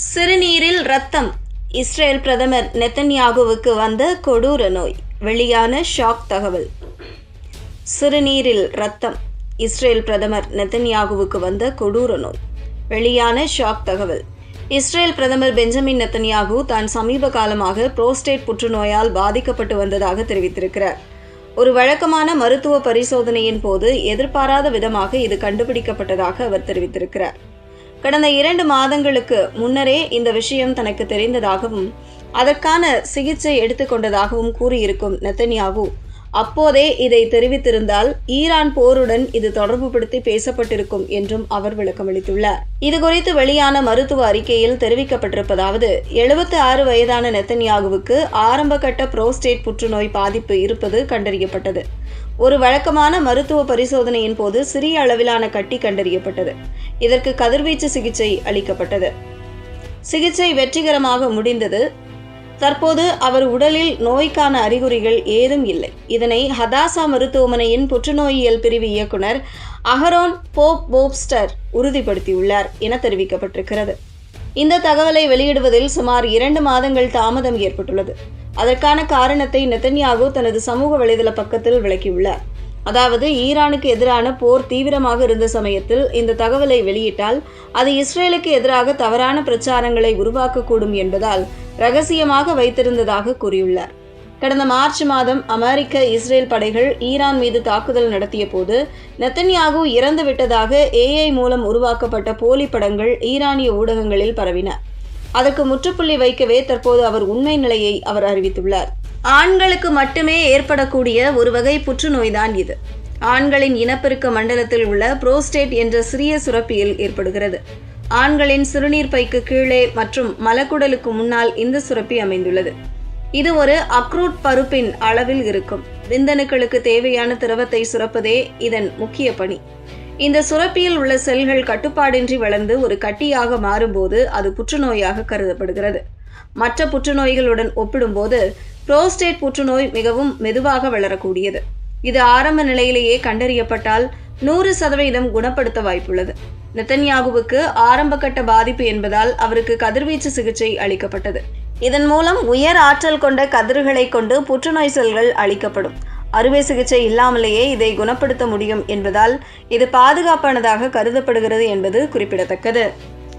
சிறுநீரில் ரத்தம். இஸ்ரேல் பிரதமர் நெத்தன்யாகுவுக்கு வந்த கொடூர நோய். வெளியான ஷாக் தகவல். சிறுநீரில் ரத்தம். இஸ்ரேல் பிரதமர் நெத்தன்யாகுவுக்கு வந்த கொடூர நோய். வெளியான ஷாக் தகவல். இஸ்ரேல் பிரதமர் பெஞ்சமின் நெத்தன்யாகு தான் சமீப காலமாக புரோஸ்டேட் புற்றுநோயால் பாதிக்கப்பட்டு வந்ததாக தெரிவித்திருக்கிறார். ஒரு வழக்கமான மருத்துவ பரிசோதனையின் போது எதிர்பாராத விதமாக இது கண்டுபிடிக்கப்பட்டதாக அவர் தெரிவித்திருக்கிறார். கடந்த 2 மாதங்களுக்கு முன்னரே இந்த விஷயம் தனக்கு தெரிந்ததாகவும் அதற்கான சிகிச்சை எடுத்துக்கொண்டதாகவும் கூறியிருக்கும் நெத்தன்யாகு அப்போதே இதை தெரிவித்திருந்தால் ஈரான் போருடன் இது தொடர்புபடுத்தி பேசப்பட்டிருக்கும் என்றும் அவர் விளக்கமளித்துள்ளார். இதுகுறித்து வெளியான மருத்துவ அறிக்கையில் தெரிவிக்கப்பட்டிருப்பதாவது, 76 வயதான நெத்தன்யாகுவுக்கு ஆரம்பகட்ட புரோஸ்டேட் புற்றுநோய் பாதிப்பு இருப்பது கண்டறியப்பட்டது. ஒரு வழக்கமான மருத்துவ பரிசோதனையின் போது சிறிய அளவிலான கட்டி கண்டறியப்பட்டது. இதற்கு கதிர்வீச்சு சிகிச்சை அளிக்கப்பட்டது. சிகிச்சை வெற்றிகரமாக முடிந்தது. தற்போது அவர் உடலில் நோய்க்கான அறிகுறிகள் ஏதும் இல்லை. இதனை ஹதாசா மருத்துவமனையின் புற்றுநோயியல் பிரிவு இயக்குனர் அஹரோன் போப்ஸ்டர் உறுதிப்படுத்தியுள்ளார் என தெரிவிக்கப்பட்டிருக்கிறது. இந்த தகவலை வெளியிடுவதில் சுமார் 2 மாதங்கள் தாமதம் ஏற்பட்டுள்ளது. அதற்கான காரணத்தை நெத்தன்யாகு தனது சமூக வலைதள பக்கத்தில் விளக்கியுள்ளார். அதாவது, ஈரானுக்கு எதிரான போர் தீவிரமாக இருந்த சமயத்தில் இந்த தகவலை வெளியிட்டால் அது இஸ்ரேலுக்கு எதிராக தவறான பிரச்சாரங்களை உருவாக்கக்கூடும் என்பதால் ரகசியமாக வைத்திருந்ததாக கூறியுள்ளார். கடந்த மார்ச் மாதம் அமெரிக்க இஸ்ரேல் படைகள் ஈரான் மீது தாக்குதல் நடத்திய போது நெத்தன்யாகு இறந்து விட்டதாக AI மூலம் உருவாக்கப்பட்ட போலி படங்கள் ஈரானிய ஊடகங்களில் பரவின. அதற்கு முற்றுப்புள்ளி வைக்கவே தற்போது அவர் உண்மை நிலையை அவர் அறிவித்துள்ளார். ஆண்களுக்கு மட்டுமே ஏற்படக்கூடிய ஒரு வகை புற்றுநோய்தான் இது. ஆண்களின் இனப்பெருக்க மண்டலத்தில் உள்ள புரோஸ்டேட் என்ற சிறிய சுரப்பியில் ஏற்படுகிறது. ஆண்களின் சிறுநீர் பைக்கு கீழே மற்றும் மலக்குடலுக்கு முன்னால் இந்த சுரப்பி அமைந்துள்ளது. இது ஒரு அக்ரூட் பருப்பின் அளவில் இருக்கும். விந்தணுக்களுக்கு தேவையான திரவத்தை சுரப்பதே இதன் முக்கிய பணி. இந்த சுரப்பியில் உள்ள செல்கள் கட்டுப்பாடின்றி வளர்ந்து ஒரு கட்டியாக மாறும்போது அது புற்றுநோயாக கருதப்படுகிறது. மற்ற புற்றுநோய்களுடன் ஒப்பிடும்போது புரோஸ்டேட் புற்றுநோய் மிகவும் மெதுவாக வளரக்கூடியது. இது ஆரம்ப நிலையிலேயே கண்டறியப்பட்டால் 100% குணப்படுத்த வாய்ப்புள்ளது. நெத்தன்யாகுவுக்கு ஆரம்பகட்ட பாதிப்பு என்பதால் அவருக்கு கதிர்வீச்சு சிகிச்சை அளிக்கப்பட்டது. இதன் மூலம் உயர் ஆற்றல் கொண்ட கதிர்களை கொண்டு புற்றுநோய் செல்கள் அழிக்கப்படும். அறுவை சிகிச்சை இல்லாமலேயே இதை குணப்படுத்த முடியும் என்பதால் இது பாதுகாப்பானதாக கருதப்படுகிறது என்பது குறிப்பிடத்தக்கது.